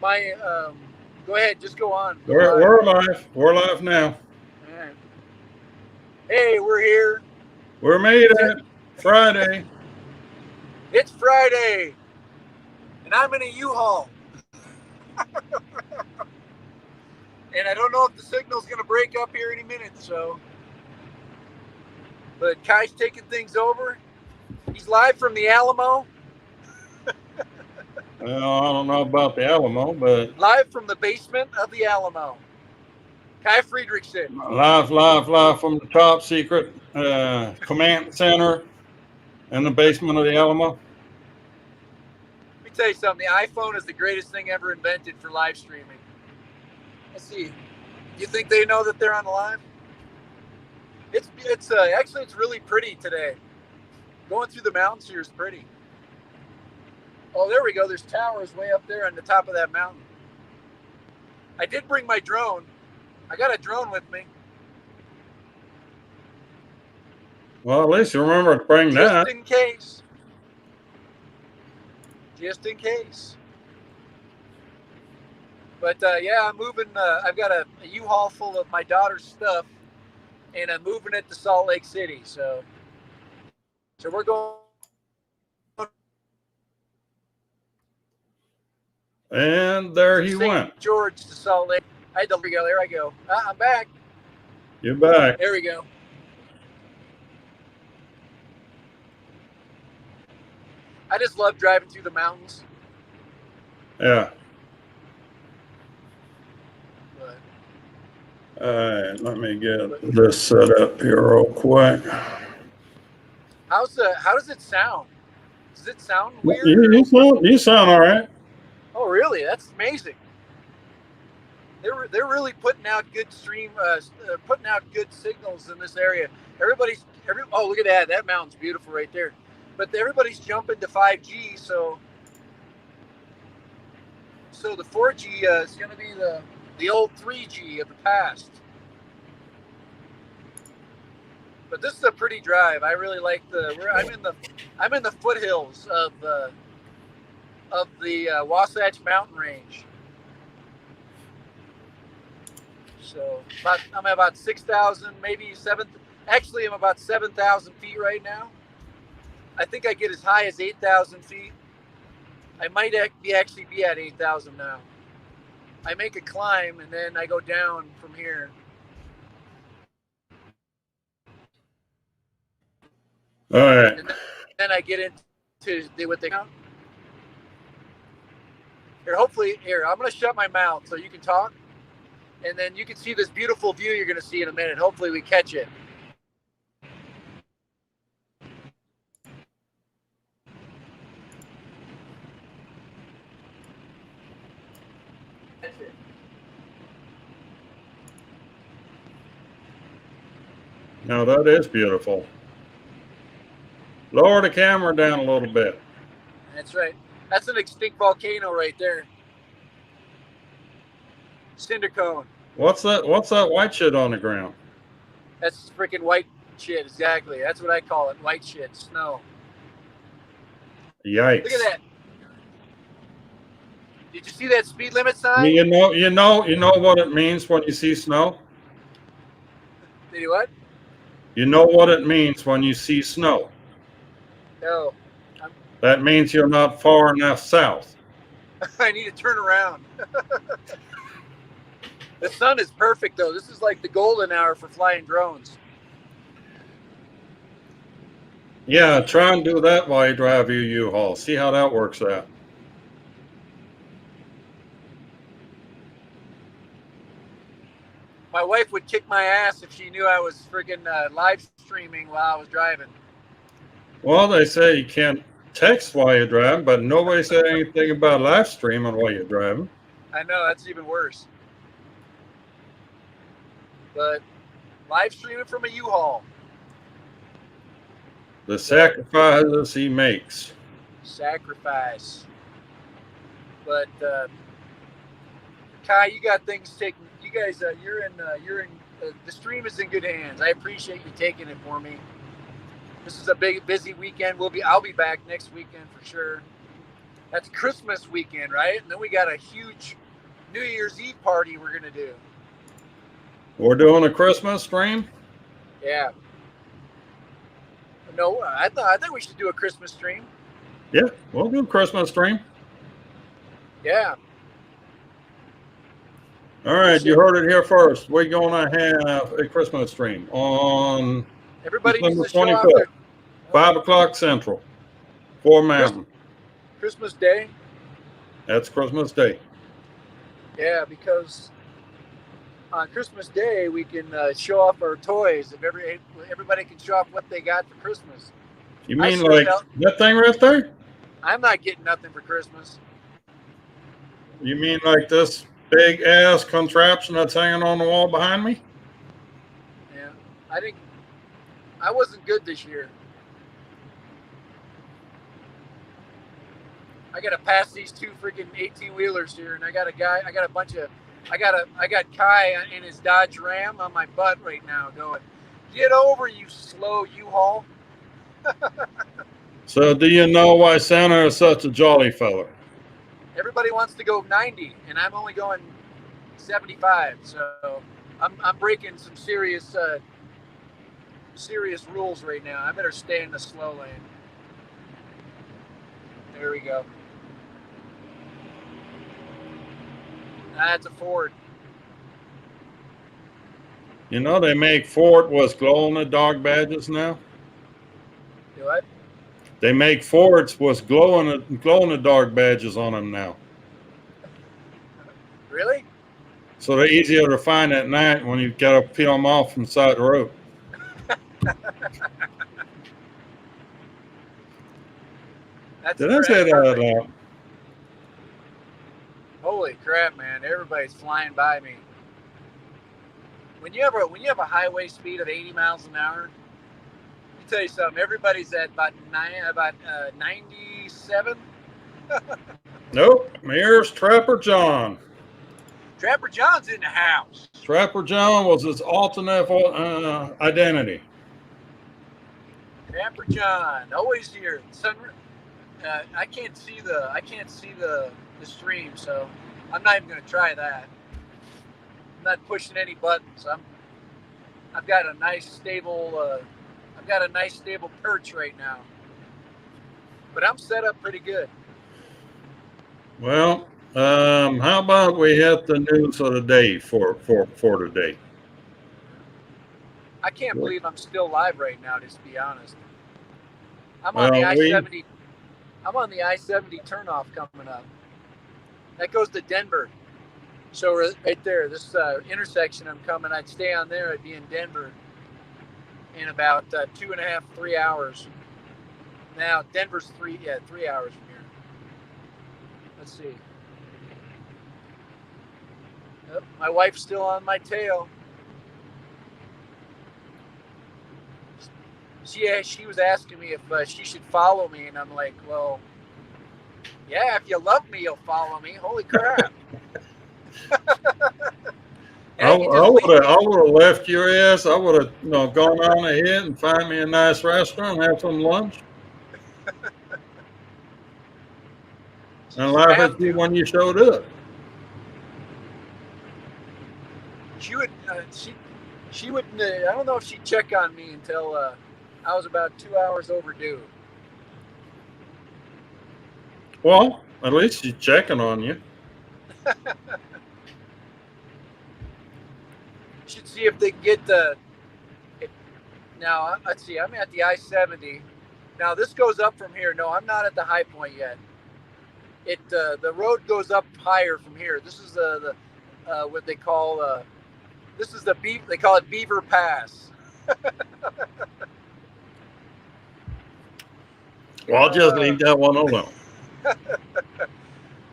My go ahead, just go on, go We're, live. we're live. We're live now. All right. Hey, we're here. We're made It's it. Friday. it's Friday, and I'm in a U-Haul, and I don't know if the signal's gonna break up here any minute. So, but Kai's taking things over. He's live from the Alamo, Well, I don't know about the Alamo, but live from the basement of the Alamo. Kai Friedrichsen. live from the top secret command center in the basement of the Alamo. Let me tell you something. The iPhone is the greatest thing ever invented for live streaming. Let's see. You think they know that they're on the live? It's actually it's really pretty today. Going through the mountains here is pretty. Oh, there we go. There's towers way up there on the top of that mountain. I did bring my drone. I got a drone with me Well, at least you remember to bring just that. in case. Just in case. But yeah, I'm moving. I've got a U-Haul full of my daughter's stuff, and I'm moving it to Salt Lake City. So we're going And there from he St. went. George to Salt Lake. I had to go. There I go. I'm back. You're back. There we go. I just love driving through the mountains. Yeah. But, All right. Let me get this set up here real quick. how does it sound? Does it sound You, weird or you sound all right. oh really? That's amazing. They're really putting out good putting out good signals in this area. Oh, look at that. That mountain's beautiful right there. But everybody's jumping to 5G, so the 4G is going to be the old 3G of the past. But this is a pretty drive. I really like I'm in the foothills of the Wasatch Mountain Range. So I'm about 6,000, maybe 7. Actually, I'm about 7,000 feet right now. I think I get as high as 8,000 feet. I might actually be at 8,000 now. I make a climb and then I go down from here. All right. And then I get into what they here. Hopefully, here I'm going to shut my mouth so you can talk, and then you can see this beautiful view you're going to see in a minute. Hopefully, we catch it. Now that is beautiful. Lower the camera down a little bit. That's right. That's an extinct volcano right there. Cinder cone. What's that? What's that white shit on the ground? That's freaking white shit. Exactly. That's what I call it. White shit. Snow. Yikes! Look at that. Did you see that speed limit sign? You know what it means when you see snow. Did you what? You know what it means when you see snow. No. That means you're not far enough south. I need to turn around. The sun is perfect though. This is like the golden hour for flying drones. Yeah, try and do that while you drive your U-Haul. See how that works out. My wife would kick my ass if she knew I was freaking live streaming while I was driving. Well, they say you can't text while you're driving, but nobody said anything about live streaming while you're driving. I know, that's even worse. But live streaming from a U-Haul. The sacrifices he makes. Sacrifice. But Kai, you got things taken. You guys, you're in. The stream is in good hands. I appreciate you taking it for me. This is a big, busy weekend. I'll be back next weekend for sure. That's Christmas weekend, right? And then we got a huge New Year's Eve party we're gonna do. We're doing a Christmas stream. Yeah. No, I think we should do a Christmas stream. Yeah, we'll do a Christmas stream. Yeah. All right, you heard it here first. We're gonna have a Christmas stream on Everybody needs December to show off 25th, their 5 o'clock Central, 4 Mountain. Christmas Day. That's Christmas Day. Yeah, because on Christmas Day we can show off our toys. If everybody can show off what they got for Christmas. You mean like that thing right there? I'm not getting nothing for Christmas. You mean like this big ass contraption that's hanging on the wall behind me? Yeah, I think I wasn't good this year. I gotta pass these two freaking 18-wheelers here, and I got Kai in his Dodge Ram on my butt right now going, get over, you slow U-Haul. So do you know why Santa is such a jolly fella? Everybody wants to go 90, and I'm only going 75, so I'm breaking some serious rules right now. I better stay in the slow lane. There we go. That's a Ford. You know they make Ford with glow-in-the-dark badges now? Do what? They make Fords with glow-in-the-dark badges on them now. Really? So they're easier to find at night when you've got to peel them off from the side of the road. Did I say that out loud? Holy crap, man! Everybody's flying by me. When you have a highway speed of 80 miles an hour, let me tell you something. Everybody's at about 97. Nope. Here's Trapper John. Trapper John's in the house. Trapper John was his alternate identity. Trapper John, always here. I can't see the stream, so I'm not even going to try that. I'm not pushing any buttons. I've got a nice stable perch right now. But I'm set up pretty good. Well, how about we hit the news of the day for today? I can't believe I'm still live right now, just to be honest. I'm on the I-70. I'm on the I-70 turnoff coming up. That goes to Denver. So right there, this intersection I'm coming, I'd stay on there. I'd be in Denver in about 2.5, 3 hours. Now Denver's 3 hours from here. Let's see. Yep, my wife's still on my tail. She was asking me if she should follow me, and I'm like, well, yeah, if you love me, you'll follow me. Holy crap! I would have left your ass. I would have gone on ahead and find me a nice restaurant and have some lunch. And laugh at you when you showed up. She would. She would. I don't know if she'd check on me until I was about 2 hours overdue. Well, at least she's checking on you. Should see if they can get now, let's see. I'm at the I-70. Now this goes up from here. No, I'm not at the high point yet. The road goes up higher from here. This is the what they call this is they call it Beaver Pass. Well, I'll just leave that one alone.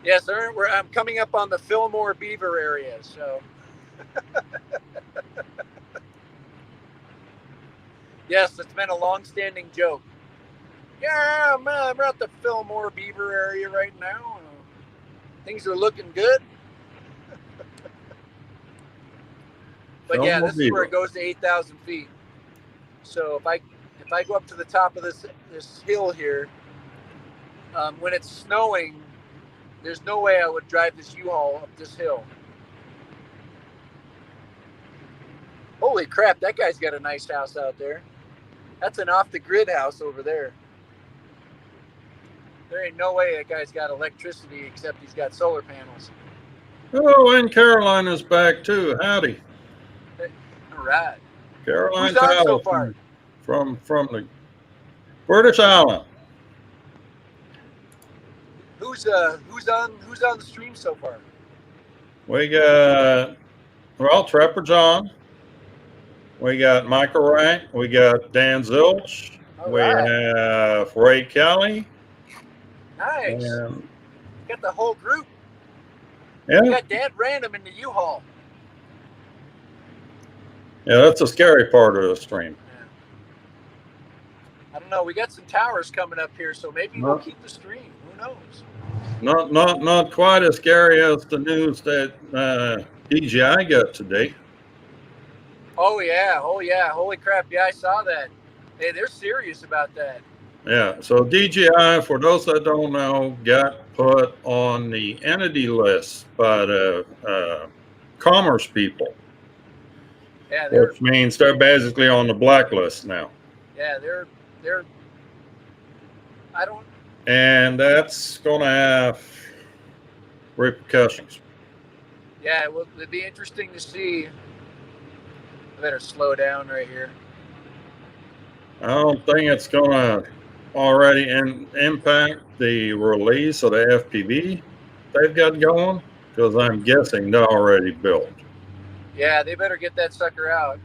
Yes, sir. I'm coming up on the Fillmore Beaver area, so. Yes, it's been a long-standing joke. Yeah, man, we're at the Fillmore Beaver area right now. Things are looking good. But yeah, this is where it goes to 8,000 feet. So if I go up to the top of this hill here, when it's snowing, There's no way I would drive this U-Haul up this hill. Holy crap, that guy's got a nice house out there. That's an off-the-grid house over there. There ain't no way that guy's got electricity except he's got solar panels. Oh, and Carolina's back too. Howdy. All right. Caroline Who's on Tyler so far? from the British Island. Who's on the stream so far? We got Trapper John. We got Michael Rank. We got Dan Zilch. All We right. have Ray Kelly. Nice. And, Got the whole group. yeah. We got Dan Random in the U-Haul. Yeah, that's a scary part of the stream. Yeah. I don't know. We got some towers coming up here, so maybe we'll keep the stream. Who knows? Not quite as scary as the news that DJI got today. Oh yeah. Holy crap! Yeah, I saw that. Hey, they're serious about that. Yeah, so DJI, for those that don't know, got put on the entity list by the commerce people. Yeah, Which means they're basically on the blacklist now. Yeah, they're. I don't. And that's going to have repercussions. Yeah, it'd be interesting to see. I better slow down right here. I don't think it's going to already impact the release of the FPV they've got going, because I'm guessing they're already built. Yeah, they better get that sucker out.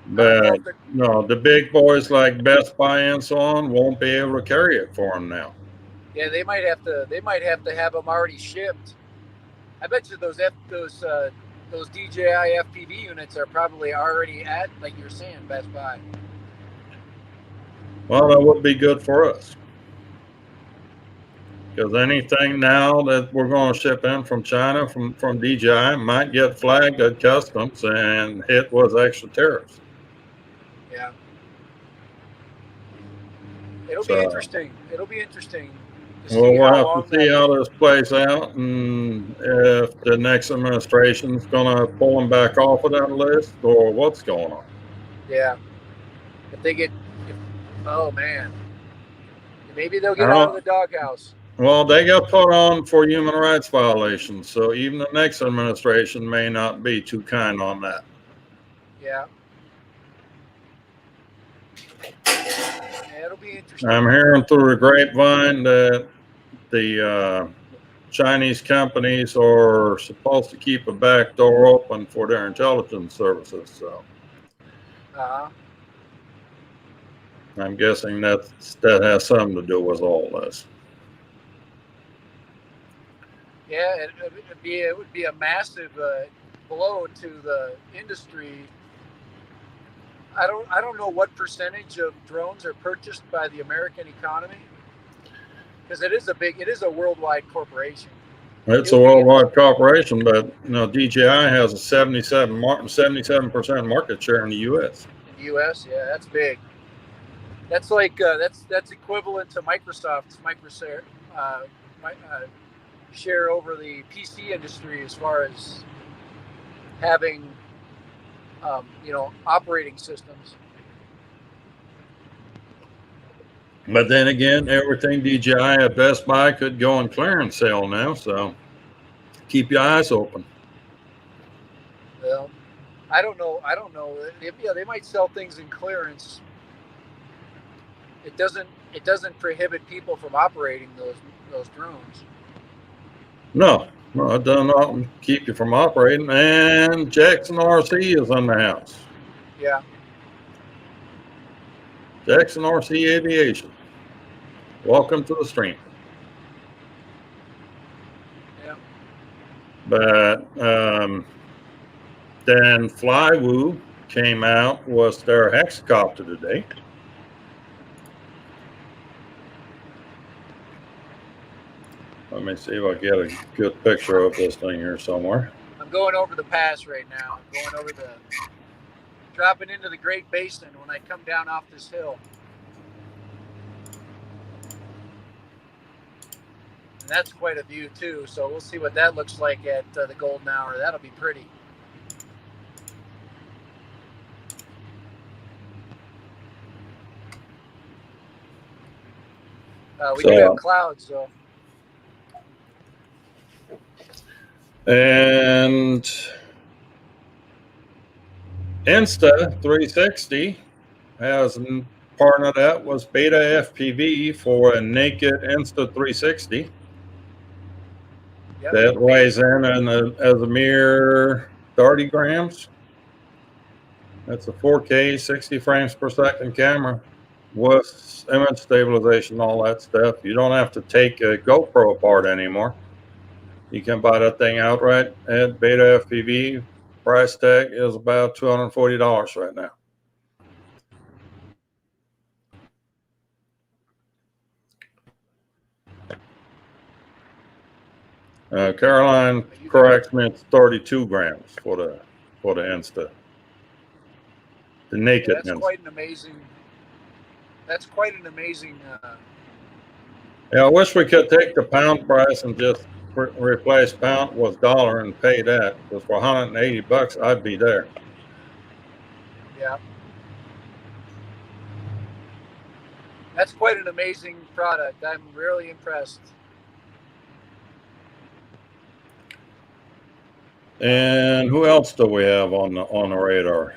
But no, the big boys like Best Buy and so on won't be able to carry it for them now. Yeah, they might have to. They might have to have them already shipped. I bet you those DJI FPV units are probably already at, like you're saying, Best Buy. Well, that would be good for us. Because anything now that we're going to ship in from China, from DJI, might get flagged at customs and hit with extra tariffs. Yeah. It'll be interesting. It'll be interesting. Well, we'll have to see how this plays out, and if the next administration is going to pull them back off of that list, or what's going on. Yeah. If they get, oh man, maybe they'll get out of the doghouse. Well, they got put on for human rights violations, so even the next administration may not be too kind on that. Yeah. It'll be interesting. I'm hearing through the grapevine that the Chinese companies are supposed to keep a back door open for their intelligence services. So I'm guessing that has something to do with all this. Yeah, it would be a massive blow to the industry. I don't know what percentage of drones are purchased by the American economy, because it is a worldwide corporation. It's a worldwide corporation, but DJI has a 77% market share in the U.S. In the U.S., yeah, that's big. That's like that's equivalent to Microsoft's share over the PC industry as far as having operating systems. But then again, everything DJI at Best Buy could go on clearance sale now, so keep your eyes open. Well, I don't know. They might sell things in clearance. It doesn't prohibit people from operating those drones. No, it does not keep you from operating. And Jackson RC is in the house. Yeah. Jackson RC Aviation. Welcome to the stream. Yeah. But then Flywoo came out with their hexacopter today. Let me see if I get a good picture of this thing here somewhere. I'm going over the pass right now. I'm going over dropping into the Great Basin when I come down off this hill. And that's quite a view too. So we'll see what that looks like at the golden hour. That'll be pretty. We do have clouds, though. And Insta360 has part of that was beta FPV for a naked Insta360. Yep. That weighs in as a mere 30 grams. That's a 4K 60 frames per second camera with image stabilization, all that stuff. You don't have to take a GoPro apart anymore. You can buy that thing outright at Beta FPV. Price tag is about $240 right now. Caroline corrects me, it's 32 grams for the Insta. The naked. Yeah, that's quite an amazing. That's quite an amazing. Yeah, I wish we could take the pound price and just replace pound with dollar and pay that. Because for $180, I'd be there. Yeah. That's quite an amazing product. I'm really impressed. And who else do we have on the radar?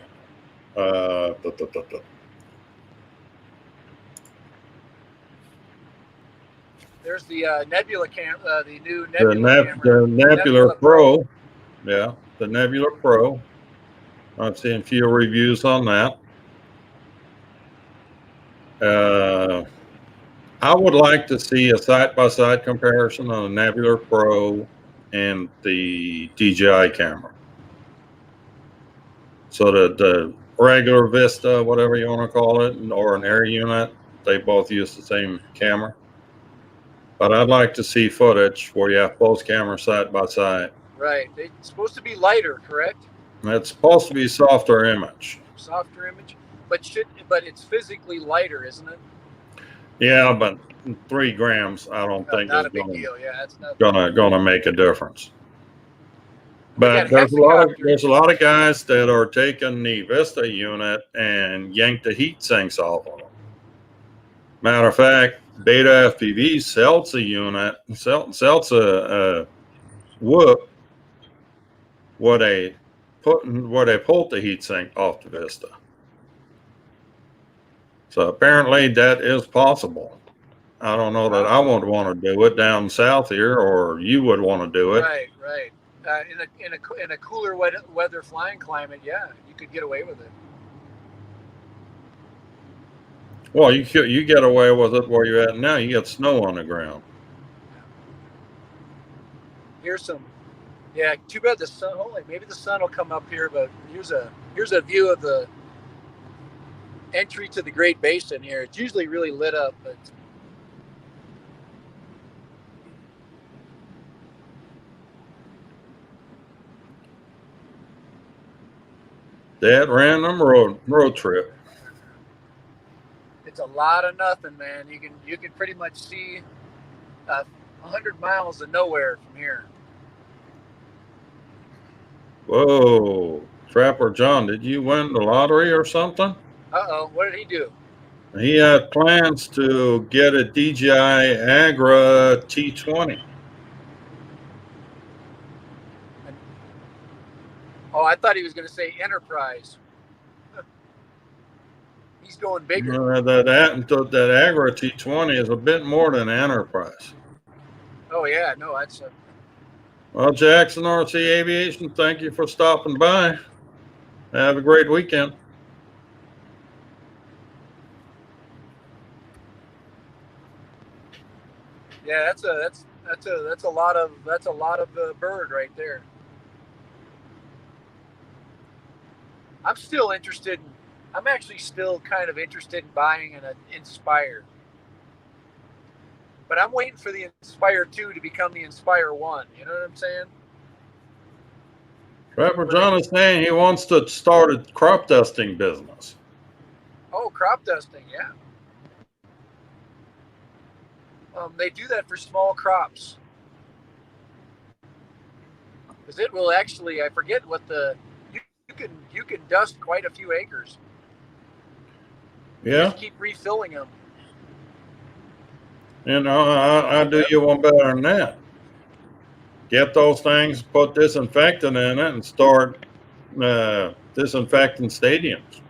There's the Nebula camera, the new Nebula camera. The Nebula Pro. Yeah, the Nebula Pro. I've seen a few reviews on that. I would like to see a side-by-side comparison on the Nebula Pro and the DJI camera. So the regular Vista, whatever you want to call it, or an air unit, they both use the same camera. But I'd like to see footage where you have both cameras side by side. Right. It's supposed to be lighter, correct? It's supposed to be softer image. Softer image, but it's physically lighter, isn't it? Yeah, but 3 grams, I don't think not a big deal. Yeah, it's not gonna make a difference. But there's a lot of guys that are taking the Vista unit and yank the heat sinks off of them. Matter of fact, Beta FPV sells a unit, sells a whoop where they pulled the heat sink off the Vista. So apparently that is possible. I don't know that I would want to do it down south here, or you would want to do it. Right. In a cooler weather flying climate, yeah, you could get away with it. Well, you get away with it where you're at now. You got snow on the ground. Here's some. Yeah, too bad the sun. Maybe the sun will come up here, but here's a view of the entry to the Great Basin here. It's usually really lit up, but that random road trip. It's a lot of nothing, man. You can pretty much see 100 miles of nowhere from here. Whoa, Trapper John, did you win the lottery or something? Uh-oh, what did he do? He had plans to get a DJI Agra T20. Oh, I thought he was going to say Enterprise. He's going bigger. That Agra T20 is a bit more than Enterprise. Oh, yeah, no, that's Well, Jackson RC Aviation, thank you for stopping by. Have a great weekend. Yeah, that's a lot of bird right there. I'm actually still kind of interested in buying an Inspire. But I'm waiting for the Inspire 2 to become the Inspire 1. You know what I'm saying? Trapper John is saying he wants to start a crop dusting business. Oh, crop dusting, yeah. They do that for small crops. Because it will actually, I forget what you can dust quite a few acres. Yeah. Just keep refilling them. And I'll do you one better than that. Get those things, put disinfectant in it, and start disinfecting stadiums.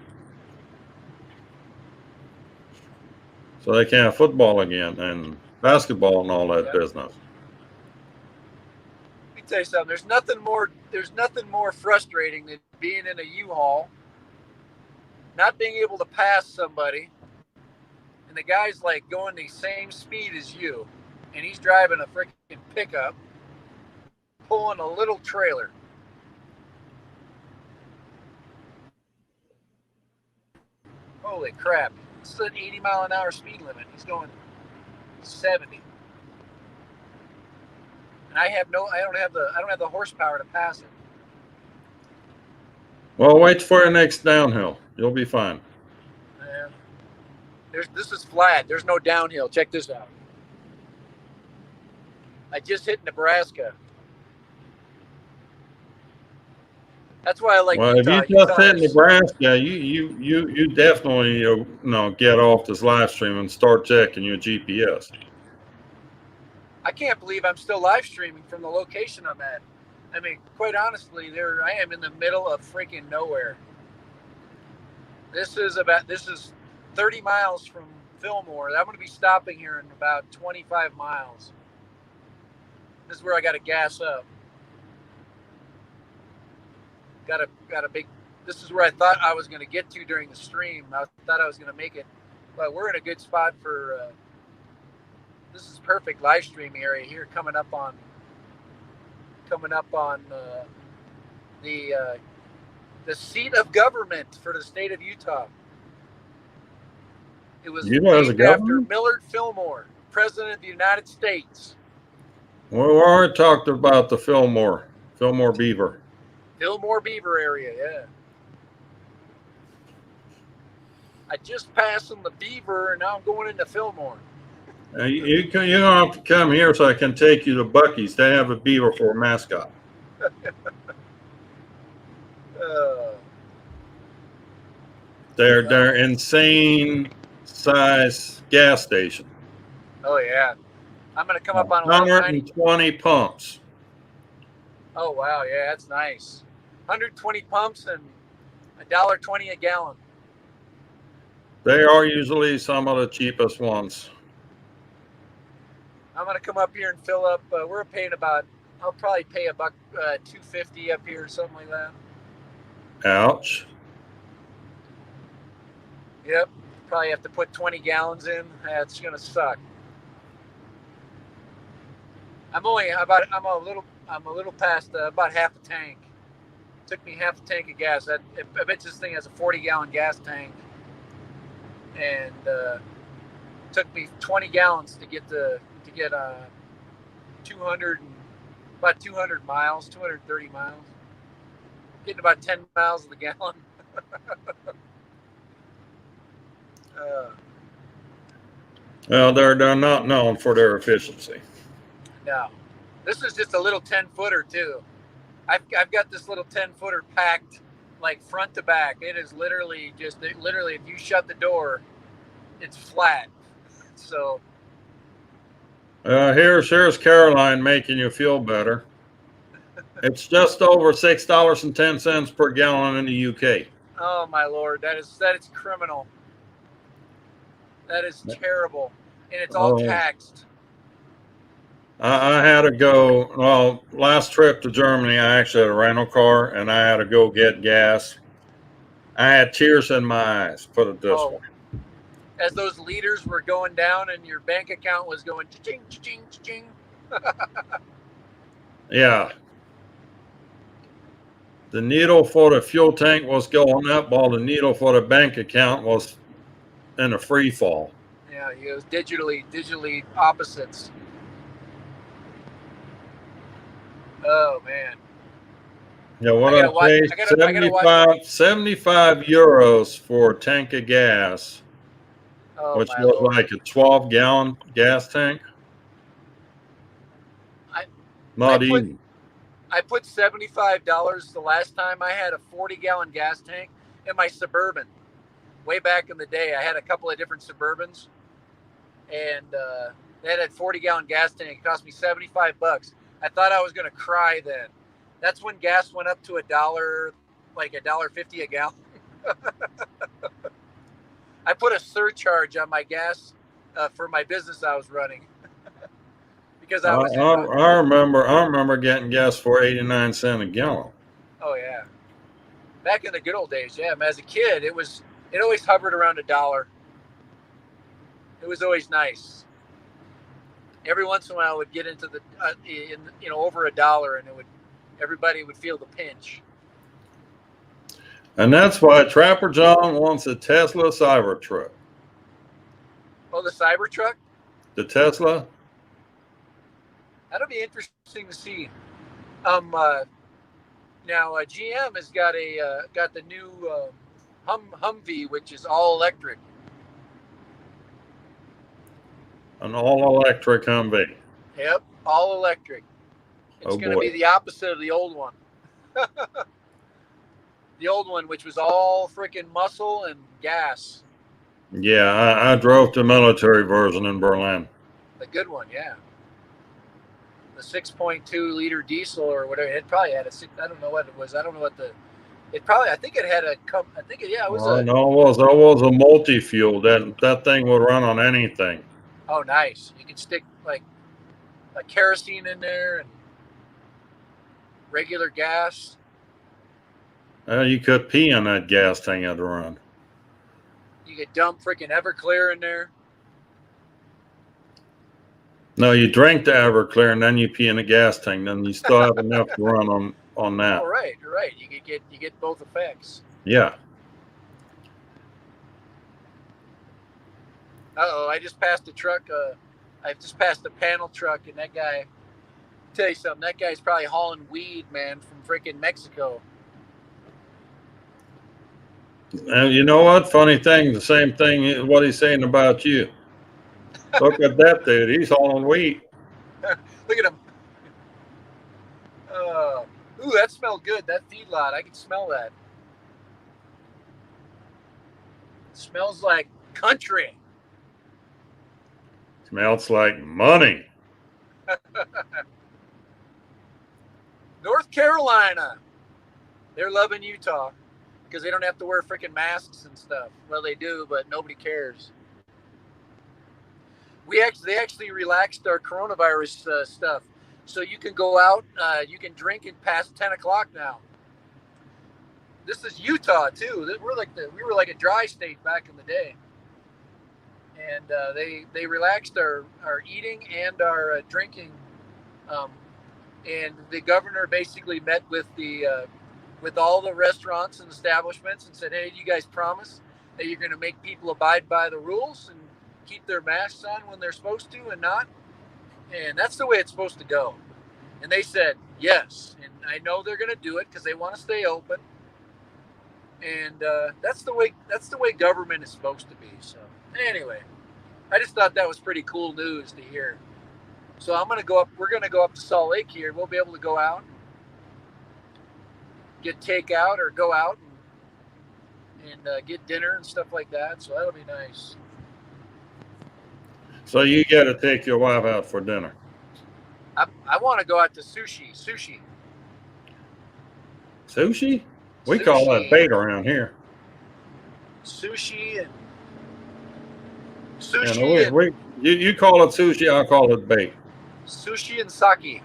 So they can have football again and basketball and all that business. Let me tell you something. There's nothing more frustrating than being in a U-Haul, not being able to pass somebody, and the guy's like going the same speed as you, and he's driving a freaking pickup, pulling a little trailer. Holy crap. This is an 80-mile-an-hour speed limit. He's going 70. And I don't have the horsepower to pass it. Well, wait for your next downhill. You'll be fine. This is flat. There's no downhill. Check this out. I just hit Nebraska. That's why I like Well, Utah. if you just hit Nebraska, you definitely get off this live stream and start checking your GPS. I can't believe I'm still live streaming from the location I'm at. I mean, quite honestly, there I am in the middle of freaking nowhere. This is 30 miles from Fillmore. I'm going to be stopping here in about 25 miles. This is where I got to gas up. Got a big. This is where I thought I was going to get to during the stream. I thought I was going to make it, but we're in a good spot for. This is perfect live streaming area here, coming up on the seat of government for the state of Utah. It was named after Millard Fillmore, President of the United States. Well, we already talked about the Fillmore Beaver. Fillmore Beaver area, yeah. I just passed on the Beaver, and now I'm going into Fillmore. You're going to have to come here so I can take you to Buc-ee's. They have a beaver for a mascot. They're insane size gas station. Oh, yeah. I'm going to come up on 120 pumps. Oh, wow. Yeah, that's nice. 120 pumps and $1.20 a gallon. They are usually some of the cheapest ones. I'm going to come up here and fill up. We're paying I'll probably pay $2.50 up here or something like that. Ouch. Yep. Probably have to put 20 gallons in. That's going to suck. I'm a little past about half a tank. Took me half a tank of gas. I bet this thing has a 40-gallon gas tank, and took me 20 gallons to get 200 miles, 230 miles. Getting about 10 miles of the gallon. Well, they're not known for their efficiency. No, this is just a little 10-footer too. I've got this little 10-footer packed like front to back. It is literally if you shut the door, it's flat. So here's Caroline making you feel better. It's just over $6.10 per gallon in the UK. Oh my Lord, that is criminal. That is terrible, and it's all taxed. I had to go. Well, last trip to Germany, I actually had a rental car, and I had to go get gas. I had tears in my eyes. Put it this way. As those liters were going down, and your bank account was going cha-ching, cha-ching, cha-ching. Yeah. The needle for the fuel tank was going up, while the needle for the bank account was in a free fall. Yeah, it was digitally opposites. Oh man. Yeah, what I paid 75 euros for a tank of gas, which was like a 12-gallon gas tank. Not even. I put $75 the last time. I had a 40-gallon gas tank in my Suburban. Way back in the day, I had a couple of different Suburbans, and that had 40-gallon gas tank. It cost me $75. I thought I was going to cry then. That's when gas went up to $1, like $1.50 a gallon. I put a surcharge on my gas for my business I was running because I was. I remember getting gas for 89 cents a gallon. Oh yeah, back in the good old days. Yeah, as a kid, it always hovered around $1. It was always nice. Every once in a while, it would get into the over $1, and everybody would feel the pinch. And that's why Trapper John wants a Tesla Cybertruck. Oh, the Cybertruck? The Tesla? That'll be interesting to see. Now GM has got the new Humvee, which is all electric. An all-electric Humvee. Yep, all electric. It's going to be the opposite of the old one. The old one, which was all freaking muscle and gas. Yeah, I drove the military version in Berlin. The good one, yeah. The 6.2 liter diesel or whatever. It probably had I don't know what it was. I don't know what I think it had it was That was a multi-fuel. That thing would run on anything. Oh, nice. You could stick like kerosene in there and regular gas. You could pee on that gas thing at the run. You could dump freaking Everclear in there. No, you drink the Everclear and then you pee in the gas tank. Then you still have enough to run on that. Oh, right. You get both effects. Yeah. I just passed a truck. I just passed a panel truck, and that guy. Tell you something. That guy's probably hauling weed, man, from freaking Mexico. And you know what? Funny thing, the same thing. What he's saying about you. Look at that dude. He's hauling wheat. Look at him. Ooh, that smelled good. That feedlot. I can smell that. It smells like country. Smells like money. North Carolina. They're loving Utah because they don't have to wear freaking masks and stuff. Well, they do, but nobody cares. They actually relaxed our coronavirus stuff, so you can go out, you can drink it past 10 o'clock now. This is Utah too. We were like a dry state back in the day, and they relaxed our eating and our drinking, and the governor basically met with with all the restaurants and establishments and said, "Hey, you guys promise that you're going to make people abide by the rules and keep their masks on when they're supposed to and not?" And that's the way it's supposed to go. And they said yes, and I know they're going to do it because they want to stay open. And that's the way government is supposed to be. So anyway, I just thought that was pretty cool news to hear. So I'm going to go up. We're going to go up to Salt Lake here. We'll be able to go out, get takeout, or go out and get dinner and stuff like that. So that'll be nice. So you got to take your wife out for dinner. I want to go out to sushi. Sushi? We call that bait around here. Sushi. You call it sushi, I call it bait. Sushi and sake.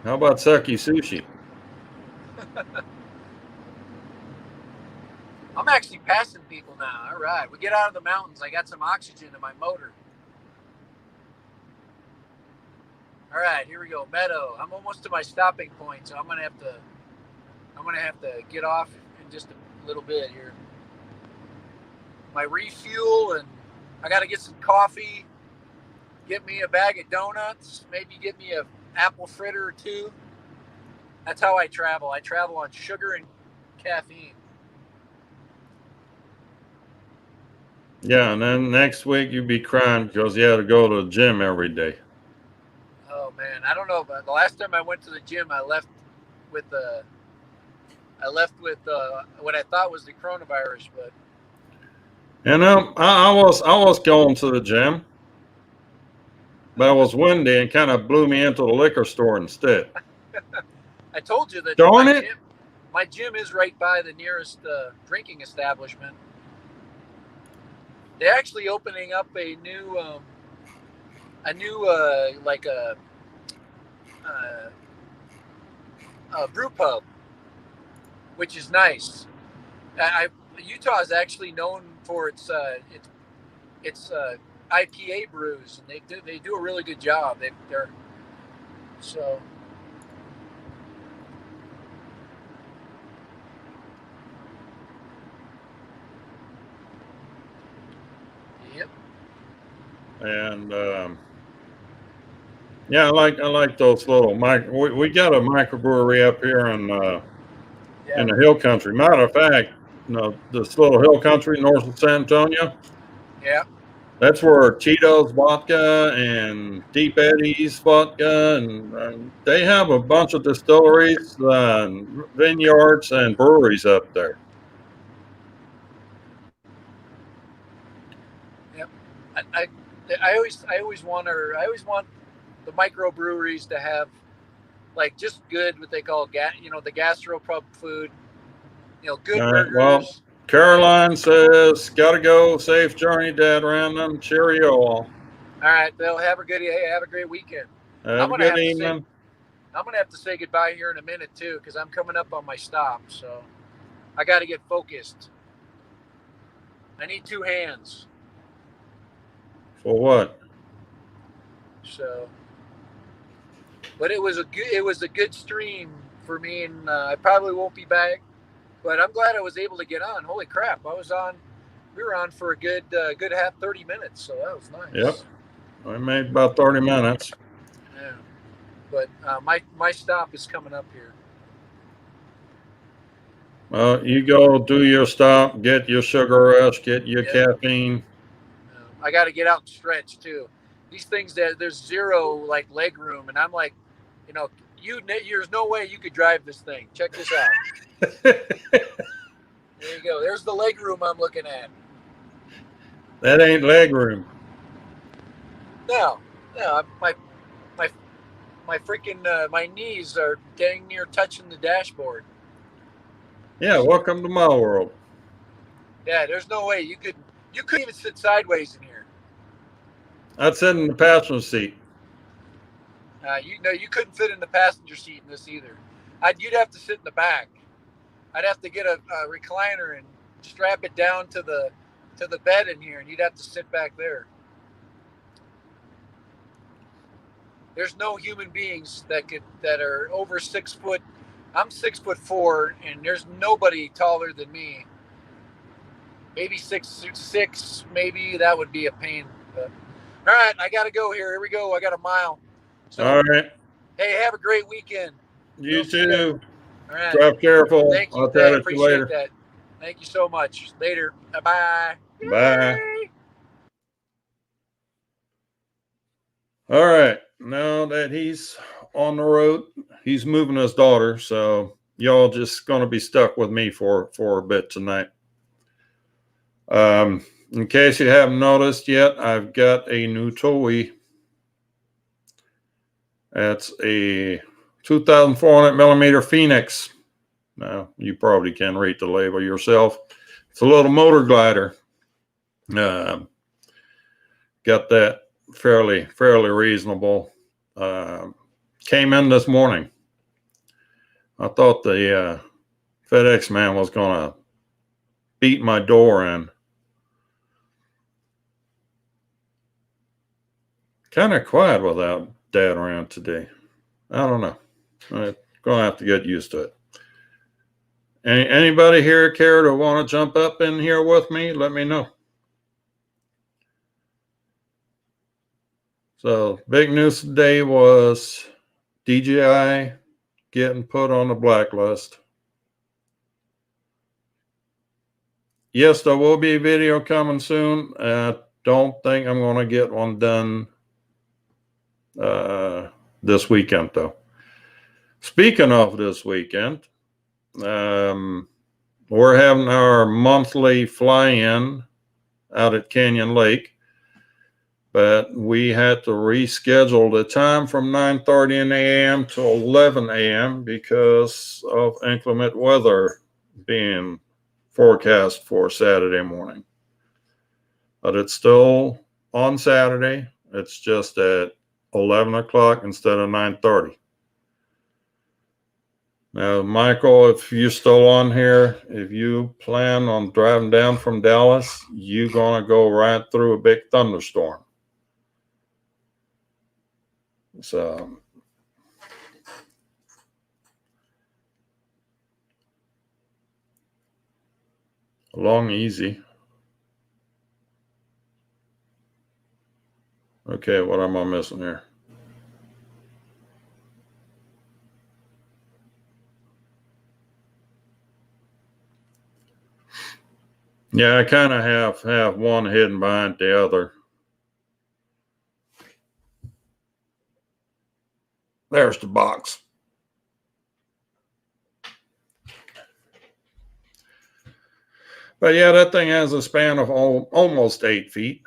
How about sake sushi? I'm actually passing people now. All right. We get out of the mountains. I got some oxygen in my motor. All right, here we go. Meadow. I'm almost to my stopping point, so I'm gonna have to get off in just a little bit here. My refuel, and I gotta get some coffee, get me a bag of donuts, maybe get me a apple fritter or two. That's how I travel. I travel on sugar and caffeine. Yeah, and then next week you'd be crying because you had to go to the gym every day. Oh man, I don't know, but the last time I went to the gym, with what I thought was the coronavirus, but I was going to the gym, but it was windy and kind of blew me into the liquor store instead. I told you that Darn it! my gym is right by the nearest drinking establishment. They're actually opening up a new like uh, a brew pub, which is nice. Utah is actually known for its IPA brews, and they do a really good job. They're so. Yep. And yeah, I like those little we got a microbrewery up here in the hill country. Matter of fact, this little hill country north of San Antonio. Yeah. That's where Cheetos vodka and Deep Eddies vodka, and they have a bunch of distilleries, vineyards, and breweries up there. Yep. I, I always want the microbreweries to have like just good what they call the gastropub food. Good All right. Well, burgers. Caroline says, "Gotta go. Safe journey, Dad. Random. Cheerio all. All right, they'll have a great weekend. Have a good evening." I'm gonna have to say goodbye here in a minute too, because I'm coming up on my stop. So I got to get focused. I need two hands. For what? So, but it was a good stream for me, and I probably won't be back. But I'm glad I was able to get on. Holy crap, we were on for a good 30 minutes, so that was nice. Yep, I made about 30 minutes. Yeah, but my stop is coming up here. You go do your stop, get your sugar rush, get your caffeine. I got to get out and stretch too. These things there's zero like leg room, and I'm like, there's no way you could drive this thing. Check this out. There you go. There's the leg room I'm looking at. That ain't leg room. No, my freaking my knees are dang near touching the dashboard. Yeah, welcome to my world. Yeah, there's no way you couldn't even sit sideways in here. I'd sit in the passenger seat. You couldn't fit in the passenger seat in this either. You'd have to sit in the back. I'd have to get a recliner and strap it down to the bed in here, and you'd have to sit back there. There's no human beings that are over 6 foot. I'm 6'4", and there's nobody taller than me. Maybe 6'6", maybe that would be a pain. But, all right, I gotta go here. Here we go. I got a mile. So, all right. Hey, have a great weekend. You too. All right. Drive careful. Thank you. I'll tell you later. That. Thank you so much. Later. Bye. Bye. All right. Now that he's on the road, he's moving his daughter, so y'all just going to be stuck with me for a bit tonight. In case you haven't noticed yet, I've got a new toy. That's a 2,400 millimeter Phoenix. Now, you probably can read the label yourself. It's a little motor glider. Got that fairly reasonable. Came in this morning. I thought the FedEx man was going to beat my door in. Kind of quiet without Dad around today. I don't know. I'm going to have to get used to it. Anybody here care to want to jump up in here with me? Let me know. So, big news today was DJI getting put on the blacklist. Yes, there will be a video coming soon. I don't think I'm going to get one done this weekend, though. Speaking of this weekend, we're having our monthly fly-in out at Canyon Lake, but we had to reschedule the time from 9:30 a.m. to 11 a.m. because of inclement weather being forecast for Saturday morning. But it's still on Saturday. It's just at 11 o'clock instead of 9:30. Now, Michael, if you're still on here, if you plan on driving down from Dallas, you're going to go right through a big thunderstorm. So, long easy. Okay, what am I missing here? Yeah, I kind of have one hidden behind the other. There's the box. But yeah, that thing has a span of almost 8 feet.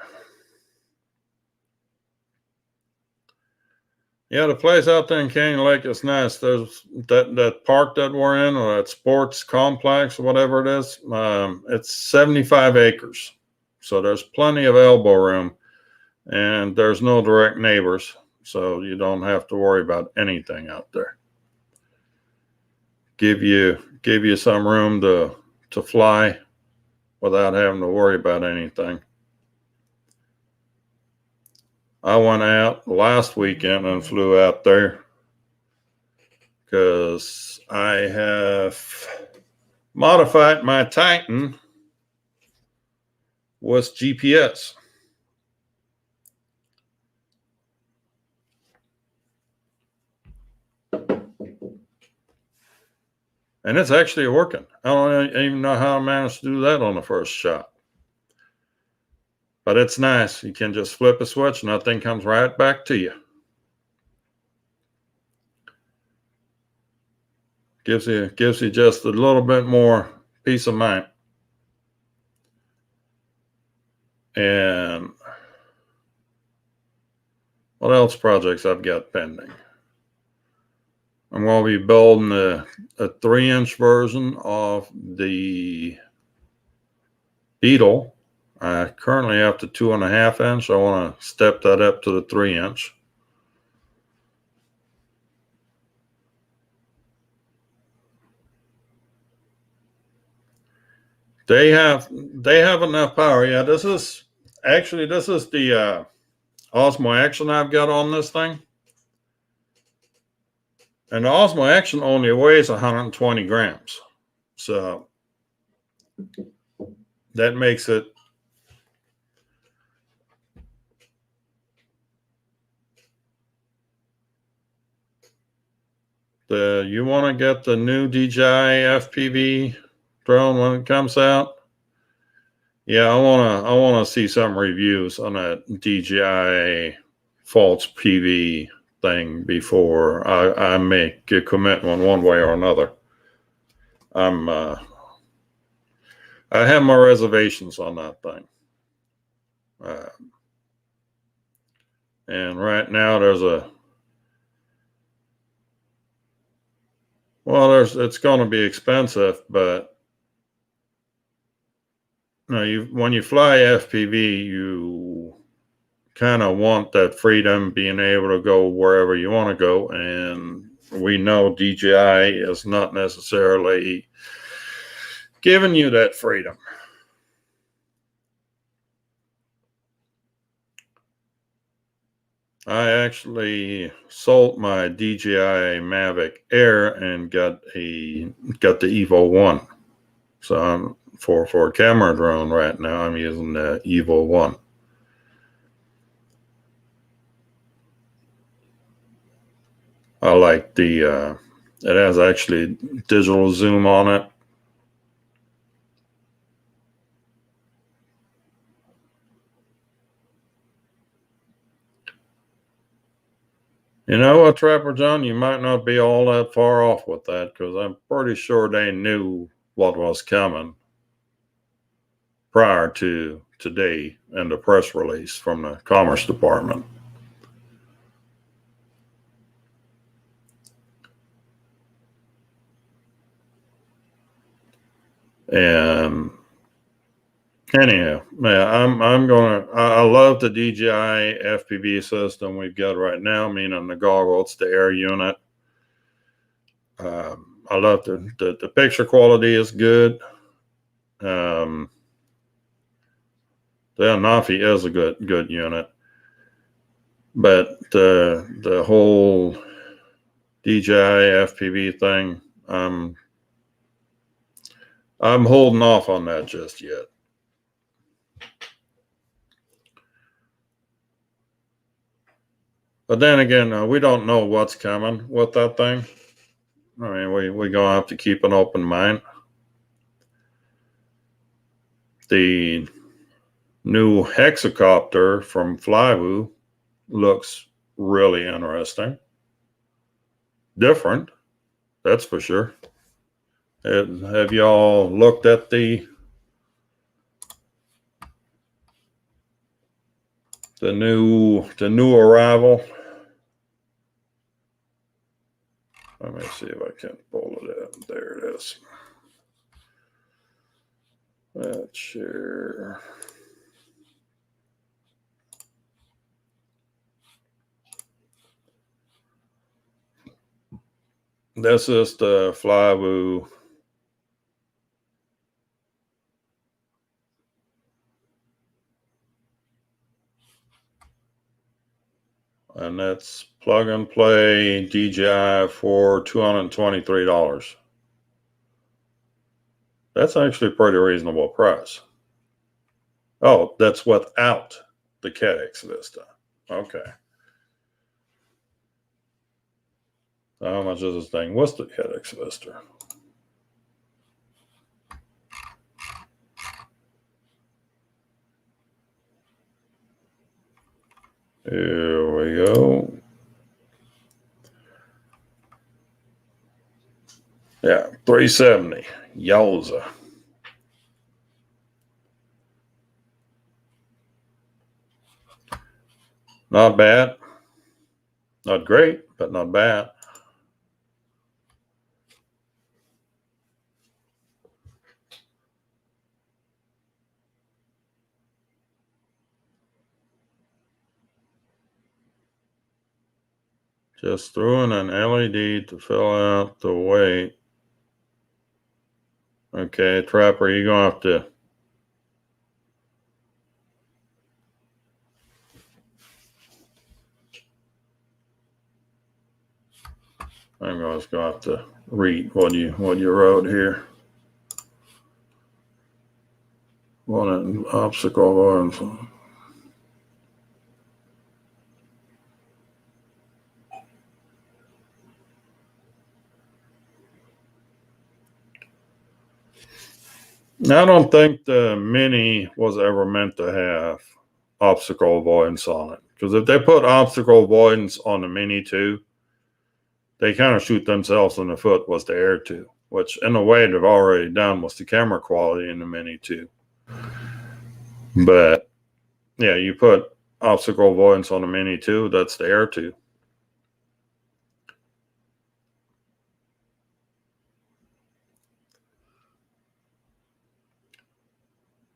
Yeah, the place out there in Canyon Lake is nice. There's that park that we're in, or that sports complex, or whatever it is. It's 75 acres. So there's plenty of elbow room, and there's no direct neighbors. So you don't have to worry about anything out there. Give you some room to fly without having to worry about anything. I went out last weekend and flew out there because I have modified my Titan with GPS. And it's actually working. I don't even know how I managed to do that on the first shot. But it's nice. You can just flip a switch and that thing comes right back to you. Gives you just a little bit more peace of mind. And what else projects I've got pending? I'm going to be building a 3-inch version of the Beetle. I currently have the 2.5 inch. I want to step that up to the 3-inch. They have enough power. Yeah, this is the Osmo Action I've got on this thing. And the Osmo Action only weighs 120 grams. So that makes it you want to get the new DJI FPV drone when it comes out. Yeah, I wanna see some reviews on that DJI False PV thing before I make a commitment one way or another. I have my reservations on that thing. And right now it's going to be expensive, but when you fly FPV, you kind of want that freedom, being able to go wherever you want to go. And we know DJI is not necessarily giving you that freedom. I actually sold my DJI Mavic Air and got the Evo 1. So I'm for a camera drone right now, I'm using the Evo 1. I like it has actually digital zoom on it. You know what, Trapper John, you might not be all that far off with that, because I'm pretty sure they knew what was coming prior to today and the press release from the Commerce Department. And anyhow, yeah, I love the DJI FPV system we've got right now, meaning the goggles, the air unit. I love the picture quality is good. The Anafi is a good unit, but the whole DJI FPV thing, I'm holding off on that just yet. But then again, we don't know what's coming with that thing. I mean, we're going to have to keep an open mind. The new hexacopter from Flywoo looks really interesting. Different, that's for sure. Have y'all looked at the new arrival? Let me see if I can pull it up. There it is. Let's share. This is the Flywoo. And that's plug and play DJI for $223. That's actually a pretty reasonable price. Oh, that's without the KEDX Vista. Okay. So how much is this thing? What's the KEDX Vista? Here we go. Yeah, $370. Yowza. Not bad. Not great, but not bad. Just threw in an LED to fill out the weight. Okay, Trapper, you're going to have to. I'm just going to have to read what you wrote here. What an obstacle arms. I don't think the Mini was ever meant to have obstacle avoidance on it. Because if they put obstacle avoidance on the Mini 2, they kind of shoot themselves in the foot with the Air 2, which in a way they've already done with the camera quality in the Mini 2. But yeah, you put obstacle avoidance on the Mini 2, that's the Air 2.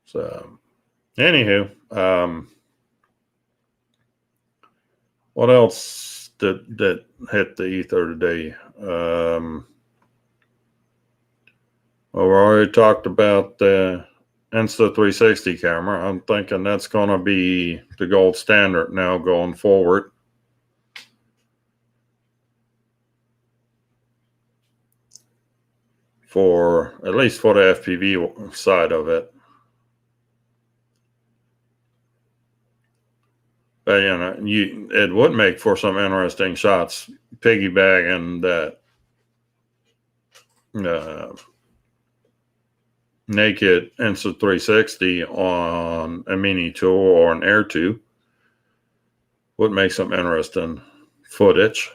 So, anywho, what else that hit the ether today? Well, we already talked about the Insta360 camera. I'm thinking that's going to be the gold standard now going forward. For at least for the FPV side of it. But you know, it would make for some interesting shots, piggybacking that naked Insta360 on a Mini 2 or an Air 2 would make some interesting footage,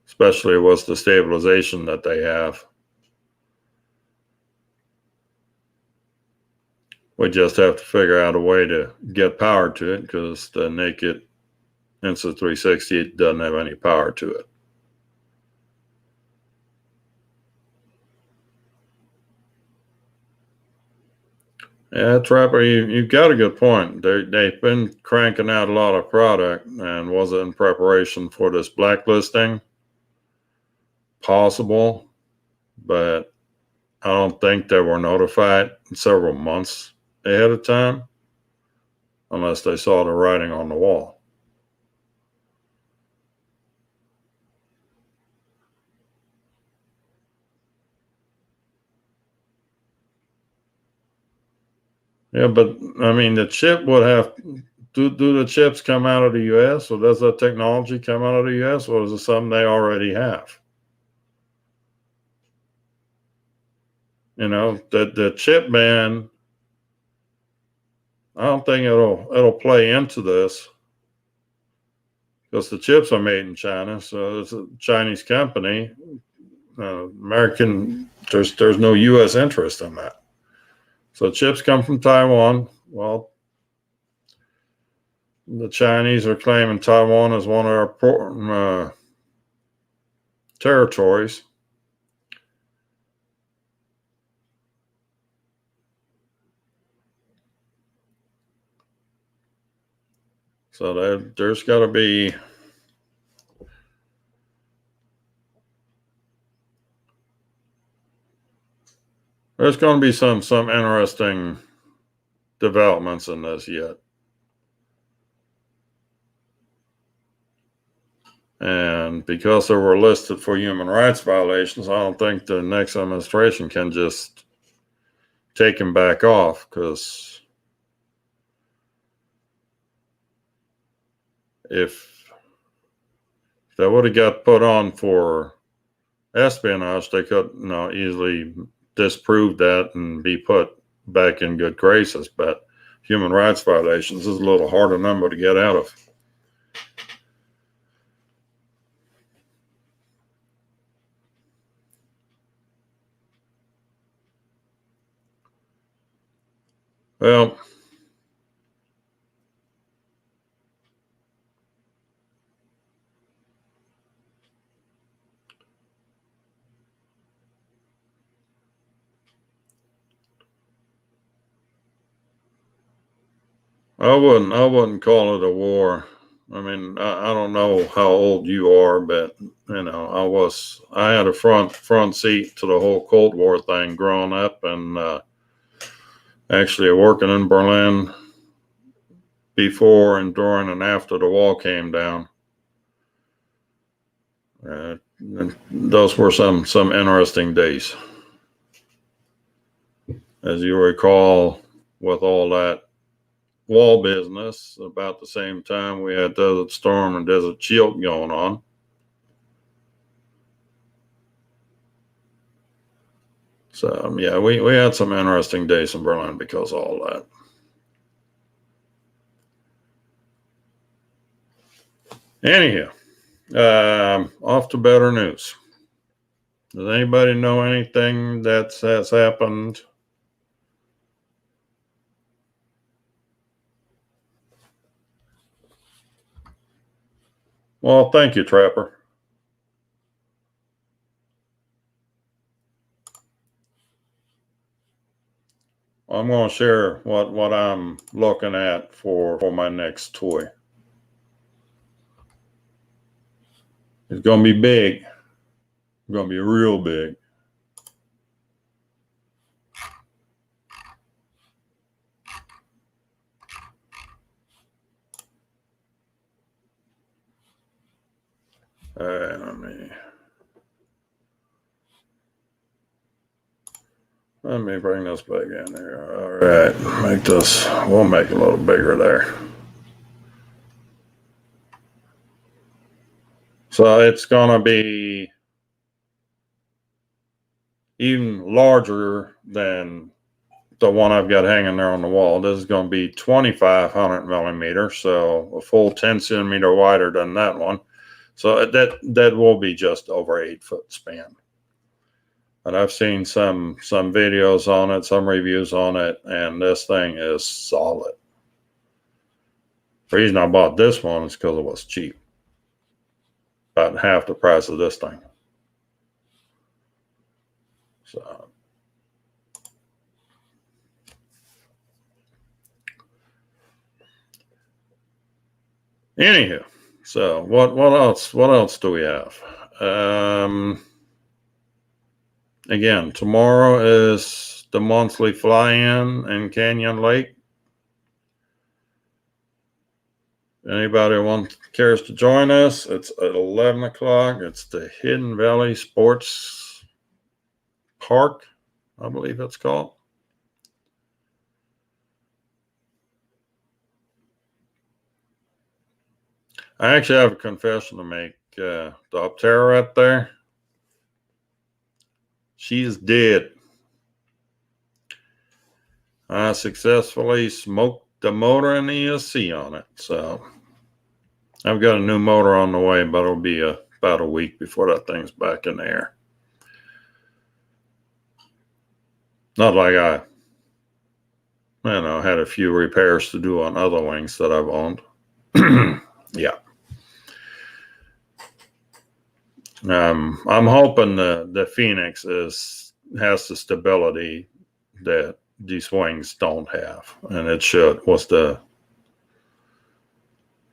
especially with the stabilization that they have. We just have to figure out a way to get power to it, because the naked Insta360 doesn't have any power to it. Yeah, Trapper, you've got a good point. They've been cranking out a lot of product, and was it in preparation for this blacklisting? Possible, but I don't think they were notified several months ahead of time, unless they saw the writing on the wall. Yeah, but I mean, the chip would have. Do the chips come out of the U.S., or does the technology come out of the U.S., or is it something they already have? You know, the chip ban, I don't think it'll play into this, because the chips are made in China, so it's a Chinese company. American, there's no U.S. interest in that. So chips come from Taiwan. Well, the Chinese are claiming Taiwan as one of our important territories. So there's got to be some interesting developments in this yet. And because they were listed for human rights violations, I don't think the next administration can just take them back off, because if they would have got put on for espionage, they could easily disprove that and be put back in good graces. But human rights violations is a little harder number to get out of. Well, I wouldn't call it a war. I mean, I don't know how old you are, but I had a front seat to the whole Cold War thing growing up, and actually working in Berlin before and during and after the wall came down. And those were some interesting days. As you recall, with all that wall business, about the same time we had Desert Storm and Desert Shield going on. So yeah, we had some interesting days in Berlin because of all that. Anyhow, off to better news. Does anybody know anything that has happened? Well, thank you, Trapper. I'm going to share what I'm looking at for my next toy. It's going to be big. It's going to be real big. Let me bring this back in here. All right, we'll make it a little bigger there. So it's going to be even larger than the one I've got hanging there on the wall. This is going to be 2,500 millimeters, so a full 10 centimeter wider than that one. So that will be just over 8-foot span. And I've seen some videos on it, some reviews on it, and this thing is solid. The reason I bought this one is because it was cheap. About half the price of this thing. So anywho, so what else do we have? Again, tomorrow is the monthly fly-in Canyon Lake. Anybody cares to join us? It's at 11 o'clock. It's the Hidden Valley Sports Park, I believe it's called. I actually have a confession to make. The Optera right there, she's dead. I successfully smoked the motor and the ESC on it. So I've got a new motor on the way, but it'll be about a week before that thing's back in the air. Not like I had a few repairs to do on other wings that I've owned. Yeah. I'm hoping the Phoenix has the stability that these wings don't have, and it should. What's the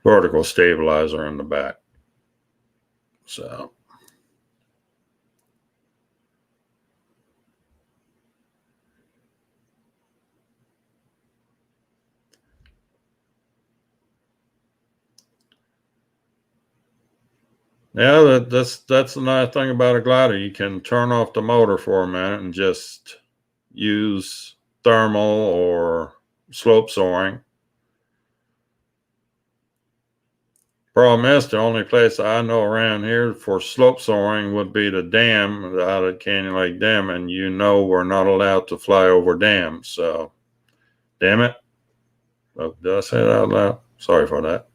vertical stabilizer in the back? So yeah, that's another thing about a glider. You can turn off the motor for a minute and just use thermal or slope soaring. Problem is, the only place I know around here for slope soaring would be the dam, out at Canyon Lake Dam, and we're not allowed to fly over dams. So, damn it. Oh, did I say that out loud? Sorry for that.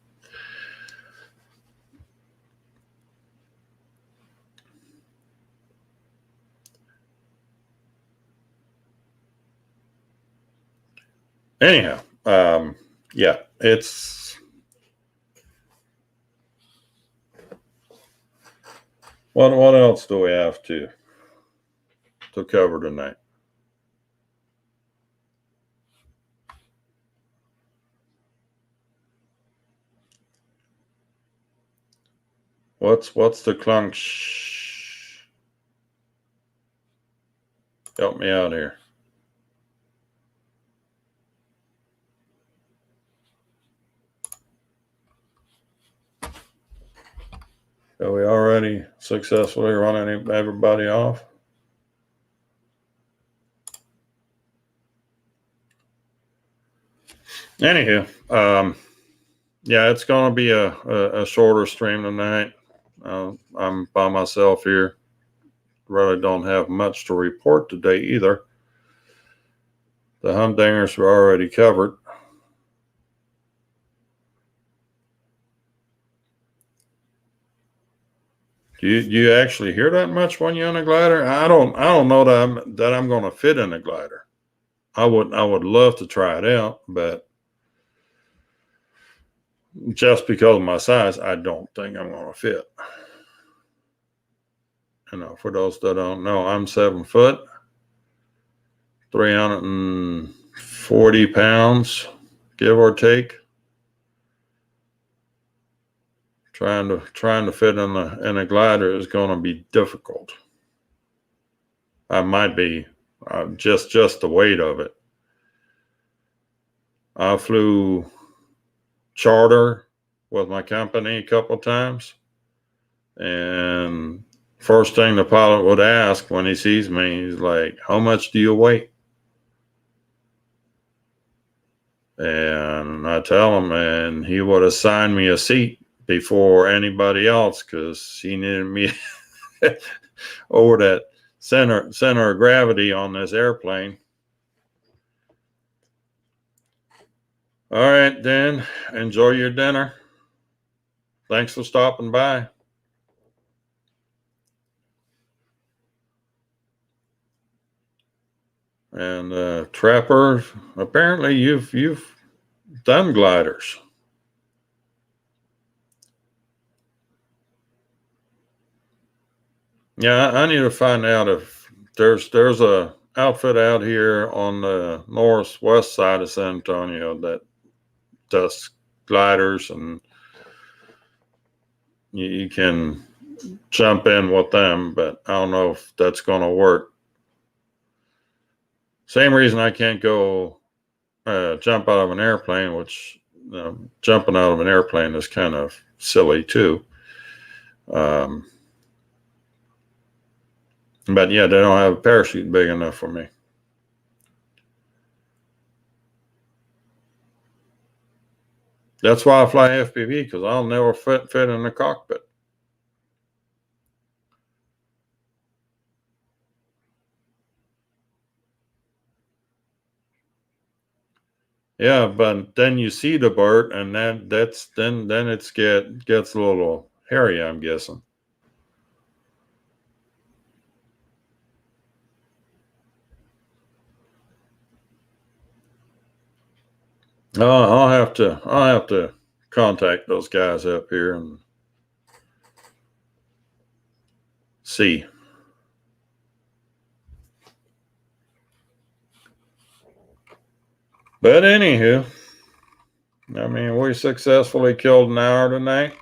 Anyhow, yeah, it's what else do we have to cover tonight? What's the clunk? Help me out here. Are we already successfully running everybody off? Anywho, yeah, it's going to be a shorter stream tonight. I'm by myself here. Really don't have much to report today either. The humdingers were already covered. Do you actually hear that much when you're on a glider? I don't know that I'm going to fit in a glider. I would love to try it out, but just because of my size, I don't think I'm going to fit. For those that don't know, I'm 7 foot, 340 pounds, give or take. Trying to fit in a glider is going to be difficult. I might be just the weight of it. I flew charter with my company a couple of times, and first thing the pilot would ask when he sees me, he's like, "How much do you weigh?" And I tell him, and he would assign me a seat before anybody else because he needed me over that center of gravity on this airplane. All right, Dan, enjoy your dinner. Thanks for stopping by. And Trapper, apparently you've done gliders. Yeah, I need to find out if there's a outfit out here on the northwest side of San Antonio that does gliders, and you can jump in with them, but I don't know if that's going to work. Same reason I can't go jump out of an airplane, which jumping out of an airplane is kind of silly too. But yeah, they don't have a parachute big enough for me. That's why I fly FPV, because I'll never fit in the cockpit. Yeah, but then you see the bird, and then it gets a little hairy, I'm guessing. I'll have to contact those guys up here and see. But anywho, I mean, we successfully killed an hour tonight.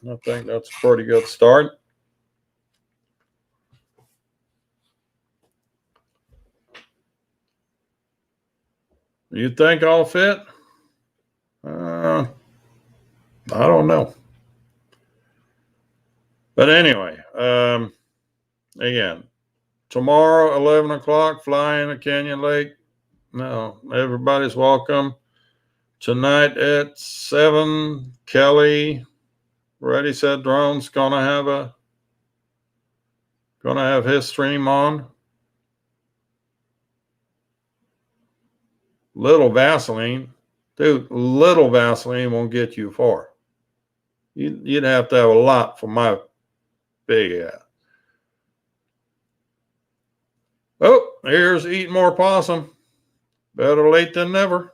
I think that's a pretty good start. You think I'll fit? I don't know. But anyway, again, tomorrow, 11 o'clock, flying at Canyon Lake. No, everybody's welcome. Tonight at 7, Kelly, Ready Set Drones, gonna have his stream on. Little Vaseline, dude. Little Vaseline won't get you far. You'd have to have a lot for my big ass. Oh, here's Eating More Possum. Better late than never.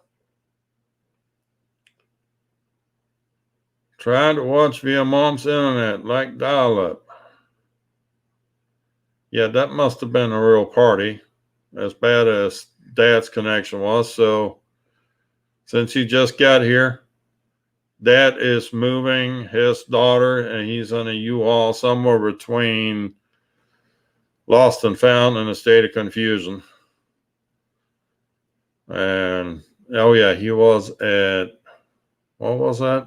Trying to watch via mom's internet, like dial-up. Yeah, that must have been a real party, as bad as Dad's connection was. So, since he just got here, Dad is moving his daughter, and he's in a U-Haul somewhere between Lost and Found in a state of confusion. And oh yeah, he was at, what was that?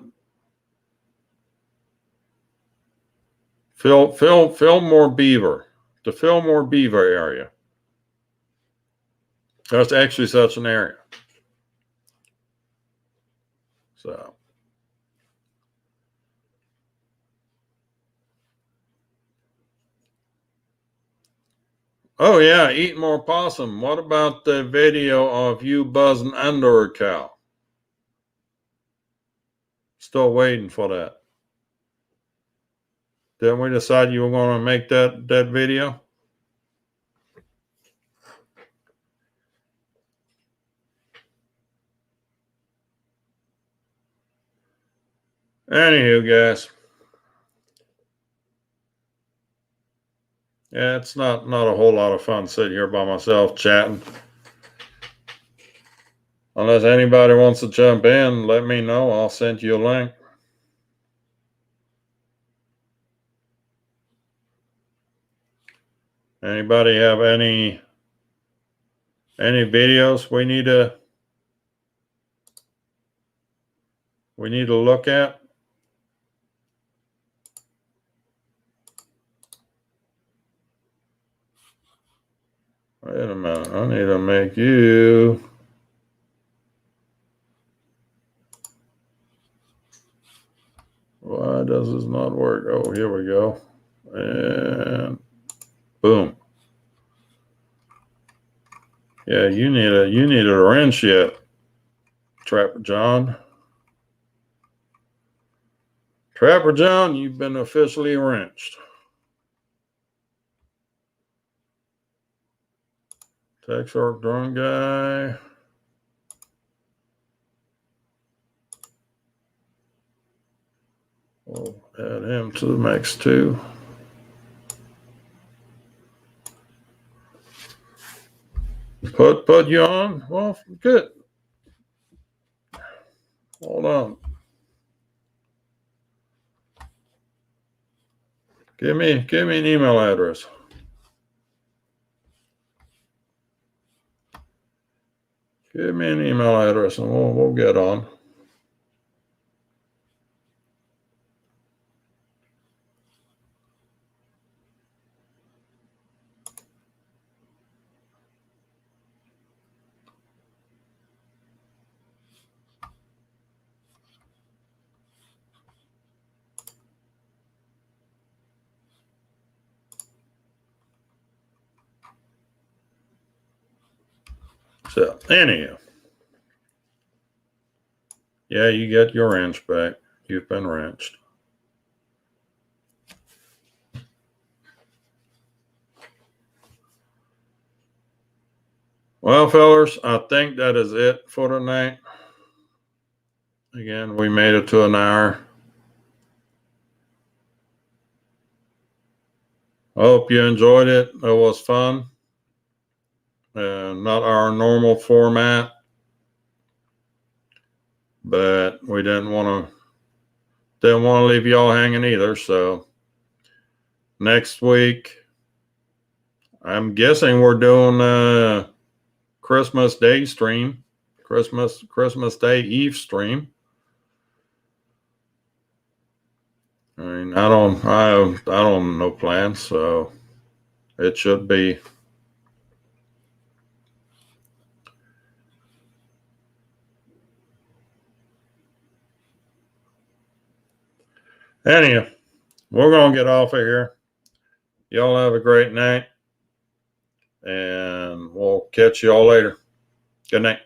Fillmore Beaver, the Fillmore Beaver area. That's actually such an area. So, oh yeah, Eating More Possum. What about the video of you buzzing under a cow? Still waiting for that. Didn't we decide you were going to make that video? Anywho, guys. Yeah, it's not a whole lot of fun sitting here by myself chatting. Unless anybody wants to jump in, let me know. I'll send you a link. Anybody have any videos we need to look at? Wait a minute. I need to make you. Why does this not work? Oh, here we go. And boom. Yeah, you need a wrench yet, Trapper John. Trapper John, you've been officially wrenched. Texark drone guy. We'll add him to the mix too. Put you on? Well, good. Hold on. Give me an email address. Give me an email address and we'll get on. So, anyhow. Yeah, you get your wrench back. You've been wrenched. Well, fellers, I think that is it for tonight. Again, we made it to an hour. I hope you enjoyed it. It was fun. Not our normal format, but we didn't want to leave y'all hanging either. So next week, I'm guessing we're doing Christmas Day stream, Christmas Day Eve stream. I mean, I don't know plans, so it should be. Anyhow, we're gonna get off of here. Y'all have a great night, and we'll catch y'all later. Good night.